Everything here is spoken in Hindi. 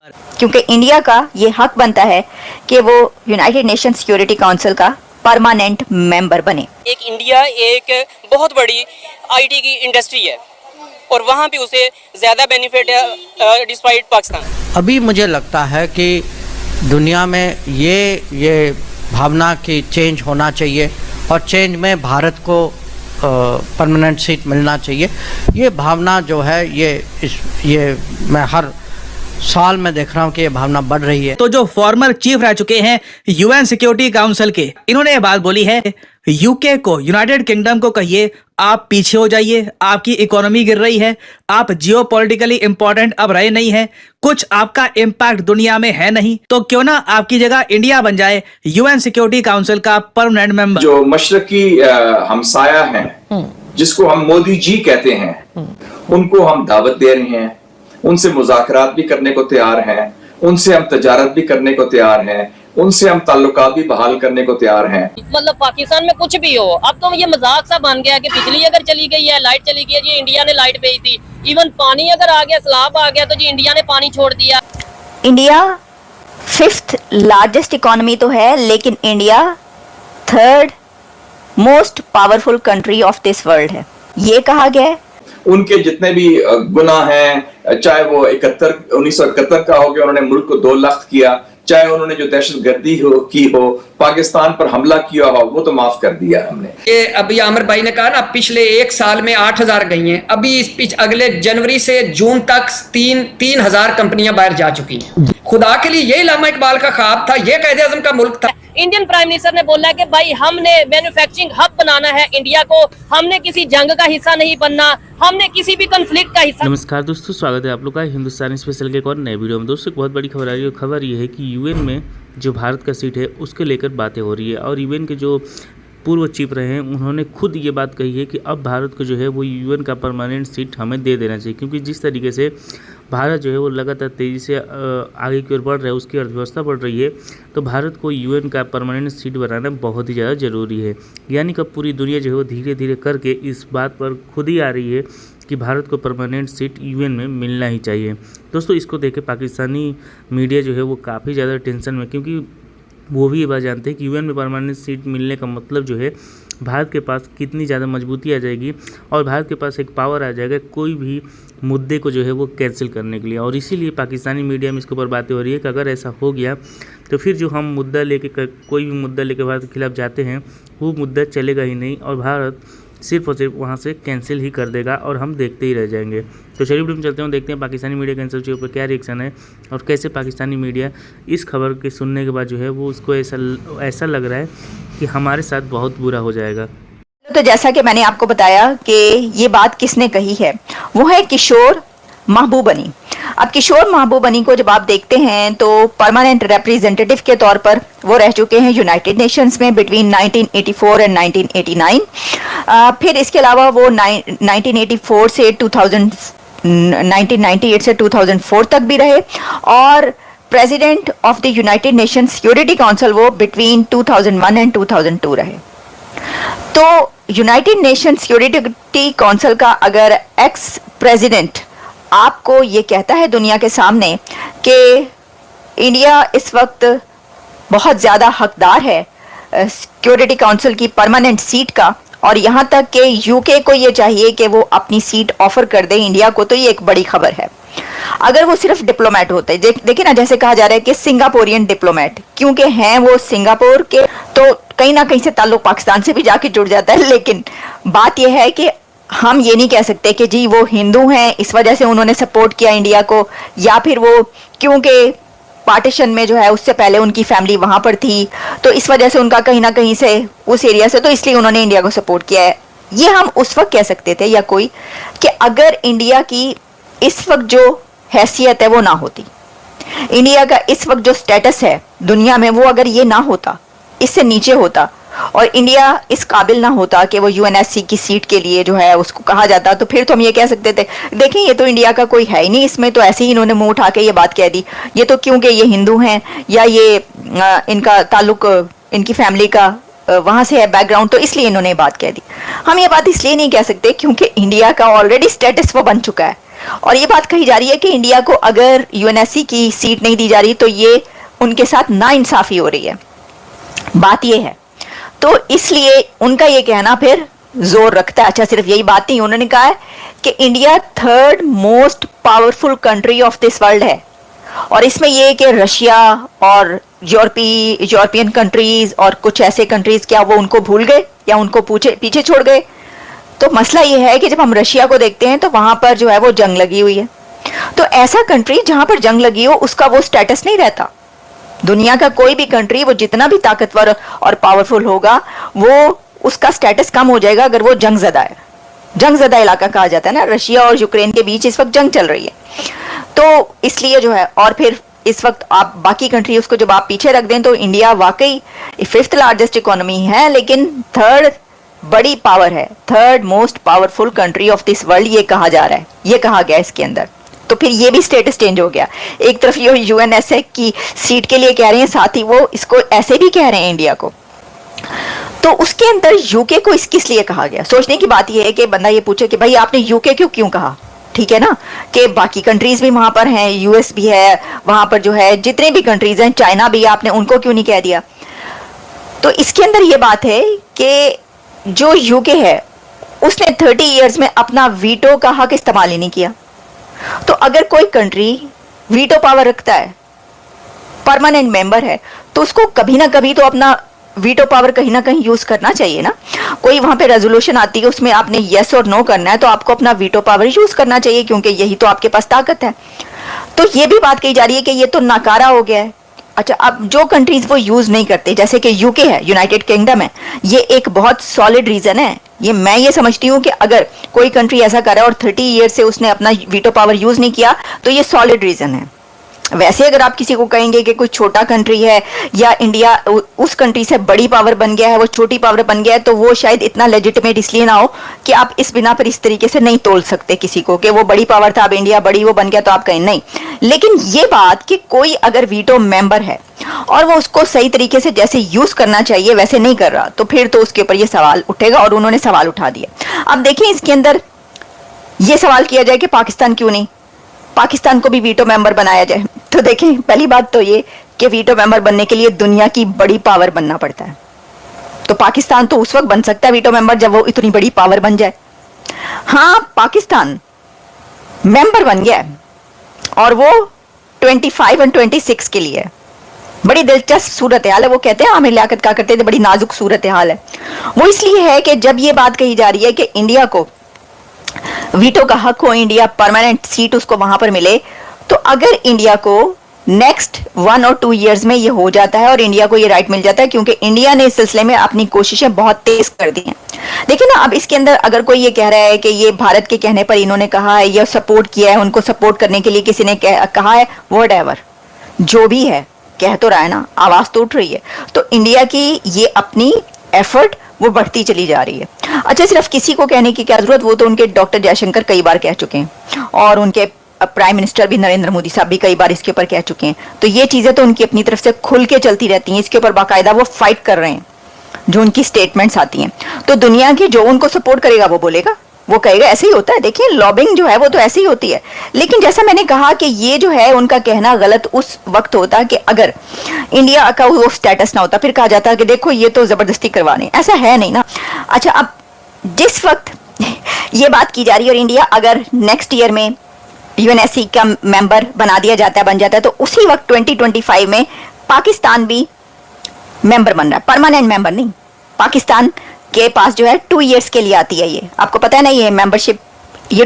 क्योंकि इंडिया का ये हक बनता है कि वो यूनाइटेड नेशन सिक्योरिटी काउंसिल का परमानेंट मेंबर बने। एक इंडिया एक बहुत बड़ी आईटी की इंडस्ट्री है और वहाँ भी उसे ज़्यादा बेनिफिट है डिस्पाइट पाकिस्तान। अभी मुझे लगता है कि दुनिया में ये भावना की चेंज होना चाहिए और चेंज में भारत को परमानेंट सीट मिलना चाहिए। ये भावना जो है ये मैं हर साल में देख रहा हूँ कि ये भावना बढ़ रही है। तो जो फॉर्मर चीफ रह चुके हैं यूएन सिक्योरिटी काउंसिल के, इन्होंने ये बात बोली है यूके को, यूनाइटेड किंगडम को कहिए आप पीछे हो जाइए, आपकी इकोनॉमी गिर रही है, आप जियोपॉलिटिकली इंपॉर्टेंट अब रहे नहीं है, कुछ आपका इम्पैक्ट दुनिया में है नहीं, तो क्यों ना आपकी जगह इंडिया बन जाए यूएन सिक्योरिटी काउंसिल का परमानेंट मेंबर। जो मशरकी हमसाया हैं जिसको हम मोदी जी कहते हैं, उनको हम दावत दे रहे हैं, उनसे मुज़ाकरात भी करने को तैयार हैं, उनसे हम तजारत भी करने को तैयार हैं, उनसे हम ताल्लुकात भी बहाल करने को तैयार हैं। मतलब पाकिस्तान में कुछ भी हो, अब तो ये मजाक सा बन गया कि बिजली अगर चली गई है, लाइट चली गई है, जी इंडिया ने लाइट भेज दी, इवन पानी अगर आ गया, सैलाब आ गया तो जी इंडिया ने पानी छोड़ दिया। इंडिया 5th लार्जेस्ट इकोनॉमी तो है, लेकिन India 3rd most powerful country of this world है, ये कहा गया है। उनके जितने भी गुनाह हैं, चाहे वो 1971 का हो गया, उन्होंने मुल्क को 2 लाख किया, चाहे उन्होंने जो दहशतगर्दी की हो, पाकिस्तान पर हमला किया हो, वो तो माफ कर दिया हमने। ये अभी आमिर भाई ने कहा ना, पिछले 1 साल में 8000 गई हैं, अभी अगले जनवरी से जून तक 3000 कंपनियां बाहर जा चुकी हैं। खुदा के लिए ये इलामा इकबाल का ख्वाब था, ये कायदे आज़म का मुल्क था। इंडियन प्राइम मिनिस्टर ने बोला कि भाई हमने मैन्युफैक्चरिंग हब बनाना है इंडिया को, हमने किसी जंग का हिस्सा नहीं बनना, हमने किसी भी कॉन्फ्लिक्ट का हिस्सा। नमस्कार दोस्तों, स्वागत है आप लोग का हिंदुस्तानी स्पेशल के एक और नए वीडियो में। दोस्तों एक बहुत बड़ी खबर आ रही है। खबर ये है कि यूएन में जो भारत का सीट है उसके लेकर बातें हो रही है और यूएन के जो पूर्व चीफ रहे हैं उन्होंने खुद ये बात कही है कि अब भारत को जो है वो यूएन का परमानेंट सीट हमें दे देना चाहिए, क्योंकि जिस तरीके से भारत जो है वो लगातार तेज़ी से आगे की ओर बढ़ रहा है, उसकी अर्थव्यवस्था बढ़ रही है, तो भारत को यूएन का परमानेंट सीट बनाना बहुत ही ज़्यादा ज़रूरी है। यानी कि पूरी दुनिया जो है वो धीरे धीरे करके इस बात पर खुद ही आ रही है कि भारत को परमानेंट सीट यूएन में मिलना ही चाहिए। दोस्तों इसको देख के पाकिस्तानी मीडिया जो है वो काफ़ी ज़्यादा टेंशन में, क्योंकि वो भी ये बात जानते हैं कि यूएन में परमानेंट सीट मिलने का मतलब जो है भारत के पास कितनी ज़्यादा मजबूती आ जाएगी और भारत के पास एक पावर आ जाएगा कोई भी मुद्दे को जो है वो कैंसिल करने के लिए। और इसीलिए पाकिस्तानी मीडिया में इसके ऊपर बातें हो रही है कि अगर ऐसा हो गया तो फिर जो हम मुद्दा लेके कोई भी मुद्दा लेके भारत के खिलाफ जाते हैं वो मुद्दा चलेगा ही नहीं और भारत सिर्फ और सिर्फ वहाँ से कैंसिल ही कर देगा और हम देखते ही रह जाएंगे। तो चलिए वीडियो में चलते हैं, देखते हैं पाकिस्तानी मीडिया के आंसर पर क्या रिएक्शन है और कैसे पाकिस्तानी मीडिया इस खबर के सुनने के बाद जो है वो उसको ऐसा लग रहा है कि हमारे साथ बहुत बुरा हो जाएगा। तो जैसा कि मैंने आपको बताया कि ये बात किसने कही है, वो है किशोर महबूबनी। अब किशोर महबूबनी को जब आप देखते हैं तो परमानेंट रिप्रेजेंटेटिव के तौर पर वो रह चुके हैं यूनाइटेड नेशंस में बिटवीन 1984 एंड 1989। फिर इसके अलावा वो 1984 से 1998 से 2004 तक भी रहे और president of the United nation security council वो बिटवीन 2001 एंड 2002 रहे। तो यूनाइटेड नेशन सिक्योरिटी काउंसिल का अगर एक्स प्रेसिडेंट आपको ये कहता है दुनिया के सामने कि इंडिया इस वक्त बहुत ज़्यादा हकदार है सिक्योरिटी काउंसिल की परमानेंट सीट का और यहाँ तक कि यूके को ये चाहिए कि वो अपनी सीट ऑफर कर दे इंडिया को, तो ये एक बड़ी खबर है। अगर वो सिर्फ डिप्लोमेट होते, देखिए ना, जैसे कहा जा रहा है कि सिंगापुरियन डिप्लोमेट, क्योंकि हैं वो सिंगापुर के, तो कहीं ना कहीं से ताल्लुक पाकिस्तान से भी जाके जुड़ जाता है। लेकिन बात यह है कि हम ये नहीं कह सकते कि जी वो हिंदू हैं इस वजह से उन्होंने सपोर्ट किया इंडिया को, या फिर वो क्योंकि पार्टीशन में जो है उससे पहले उनकी फैमिली वहां पर थी तो इस वजह से उनका कहीं ना कहीं से उस एरिया से, तो इसलिए उन्होंने इंडिया को सपोर्ट किया है। ये हम उस वक्त कह सकते थे या कोई कि अगर इंडिया की इस वक्त जो हैसियत है वो ना होती, इंडिया का इस वक्त जो स्टेटस है दुनिया में वो अगर ये ना होता, इससे नीचे होता और इंडिया इस काबिल ना होता कि वो यूएनएससी की सीट के लिए जो है उसको कहा जाता, तो फिर तो हम ये कह सकते थे देखें ये तो इंडिया का कोई है ही नहीं इसमें, तो ऐसे ही इन्होंने मुंह उठा के ये बात कह दी, ये तो क्योंकि ये हिंदू हैं या ये इनका ताल्लुक इनकी फैमिली का वहां से है बैकग्राउंड, तो इसलिए इन्होंने बात कह दी। हम ये बात इसलिए नहीं कह सकते क्योंकि इंडिया का ऑलरेडी स्टेटस वो बन चुका है। और ये बात कही जा रही है कि इंडिया को अगर यूएनएससी की सीट नहीं दी जा रही तो ये उनके साथ नाइंसाफी हो रही है, बात ये है। तो इसलिए उनका ये कहना फिर जोर रखता है। अच्छा, सिर्फ यही बात नहीं, उन्होंने कहा है कि India third most powerful country of this world है, और इसमें ये कि रशिया और यूरोपियन कंट्रीज और कुछ ऐसे कंट्रीज, क्या वो उनको भूल गए या उनको पीछे छोड़ गए? तो मसला ये है कि जब हम रशिया को देखते हैं तो वहां पर जो है वो जंग लगी हुई है। तो ऐसा कंट्री जहां पर जंग लगी हो उसका वो स्टेटस नहीं रहता। दुनिया का कोई भी कंट्री, वो जितना भी ताकतवर और पावरफुल होगा, वो उसका स्टेटस कम हो जाएगा अगर वो जंगजदा है। जंगजदा इलाका कहा जाता है ना। रशिया और यूक्रेन के बीच इस वक्त जंग चल रही है, तो इसलिए जो है, और फिर इस वक्त आप बाकी कंट्रीज को जब आप पीछे रख दें तो इंडिया वाकई 5th लार्जेस्ट इकोनॉमी है, लेकिन 3rd बड़ी पावर है, 3rd most powerful country of this world ये कहा जा रहा है, ये कहा गया इसके अंदर। तो फिर ये भी स्टेटस चेंज हो गया। एक तरफ ये यूएनएसए की सीट के लिए कह रहे हैं, साथ ही वो इसको ऐसे भी कह रहे हैं इंडिया को। तो उसके अंदर यूके को किस लिए कहा गया? सोचने की बात यह है कि बंदा ये पूछे कि भाई आपने यूके क्यों कहा? ठीक है ना, कि बाकी कंट्रीज भी वहां पर हैं, यूएस भी है वहां पर, जो है जितने भी कंट्रीज हैं, चाइना भी, आपने उनको क्यों नहीं कह दिया? तो इसके अंदर ये बात है कि जो यूके है उसने 30 इयर्स में अपना वीटो का हक इस्तेमाल ही नहीं किया। तो अगर कोई कंट्री वीटो पावर रखता है, परमानेंट मेंबर है, तो उसको कभी ना कभी तो अपना वीटो पावर कहीं ना कहीं यूज करना चाहिए ना। कोई वहां पे रेजोल्यूशन आती है, उसमें आपने यस और नो करना है, तो आपको अपना वीटो पावर यूज करना चाहिए, क्योंकि यही तो आपके पास ताकत है। तो ये भी बात कही जा रही है कि ये तो नाकारा हो गया है। अच्छा, अब जो कंट्रीज वो यूज नहीं करते, जैसे कि यूके है, यूनाइटेड किंगडम है, ये एक बहुत सॉलिड रीजन है। ये मैं ये समझती हूँ कि अगर कोई कंट्री ऐसा कर रहा है और 30 ईयर से उसने अपना वीटो पावर यूज नहीं किया, तो ये सॉलिड रीजन है। वैसे अगर आप किसी को कहेंगे कि कोई छोटा कंट्री है या इंडिया उस कंट्री से बड़ी पावर बन गया है, वो छोटी पावर बन गया है, तो वो शायद इतना लेजिटिमेट इसलिए ना हो कि आप इस बिना पर इस तरीके से नहीं तोल सकते किसी को कि वो बड़ी पावर था, अब इंडिया बड़ी वो बन गया तो आप कहें नहीं। लेकिन ये बात कि कोई अगर वीटो मेंबर है और वो उसको सही तरीके से जैसे यूज करना चाहिए वैसे नहीं कर रहा, तो फिर तो उसके ऊपर ये सवाल उठेगा, और उन्होंने सवाल उठा दिया। अब देखिए, इसके अंदर ये सवाल किया जाए कि पाकिस्तान क्यों नहीं, पाकिस्तान को भी वीटो मेंबर बनाया जाए। तो देखें, पहली बात तो ये कि वीटो मेंबर बनने के लिए दुनिया की बड़ी पावर बनना पड़ता है। तो पाकिस्तान तो उस वक्त बन सकता है वीटो मेंबर जब वो इतनी बड़ी पावर बन जाए। हाँ, पाकिस्तान मेंबर बन गया है और वो 25 और 26 के लिए है। बड़ी दिलचस्प सूरत हाल है। वो कहते हैं आमिर लियाकत क्या करते थे, बड़ी नाजुक सूरत हाल है। वो इसलिए है कि जब ये बात कही जा रही है कि इंडिया को वीटो का हक हो, इंडिया परमानेंट सीट उसको वहां पर मिले, तो अगर इंडिया को नेक्स्ट 1 और 2 इयर्स में ये हो जाता है और इंडिया को ये राइट मिल जाता है, क्योंकि इंडिया ने इस सिलसिले में अपनी कोशिशें बहुत तेज कर दी हैं। देखिए ना, अब इसके अंदर अगर कोई ये कह रहा है कि ये भारत के कहने पर इन्होंने कहा है या सपोर्ट किया है, उनको सपोर्ट करने के लिए किसी ने कहा है, व्हाटएवर जो भी है, कह तो रहा है ना, आवाज तो उठ रही है। तो इंडिया की ये अपनी एफर्ट वो बढ़ती चली जा रही है। अच्छा, सिर्फ किसी को कहने की क्या जरूरत, वो तो उनके डॉक्टर जयशंकर कई बार कह चुके हैं और उनके प्राइम मिनिस्टर भी नरेंद्र मोदी साहब भी कई बार इसके ऊपर कह चुके हैं। तो ये चीजें तो उनकी अपनी तरफ से खुल के चलती रहती हैं, इसके ऊपर बाकायदा वो फाइट कर रहे हैं, जो उनकी स्टेटमेंट्स आती हैं। तो दुनिया की जो उनको सपोर्ट करेगा वो बोलेगा, वो कहेगा, ऐसे ही होता है। देखिए, लॉबिंग जो है वो तो ऐसे ही होती है। लेकिन जैसा मैंने कहा कि ये जो है उनका कहना गलत उस वक्त होता कि अगर इंडिया का वो स्टेटस ना होता, फिर कहा जाता कि देखो ये तो जबरदस्ती करवा रहे हैं, ऐसा है नहीं ना। अच्छा, अब जिस वक्त ये बात की जा रही है और इंडिया अगर नेक्स्ट ईयर में यूएनएससी का मेंबर बन जाता है, तो उसी वक्त 2025 में पाकिस्तान भी मेंबर बन रहा है, परमानेंट मेंबर नहीं। पाकिस्तान के पास जो है 2 इयर्स के लिए आती है, ये आपको पता है ना, ये मेंबरशिप ये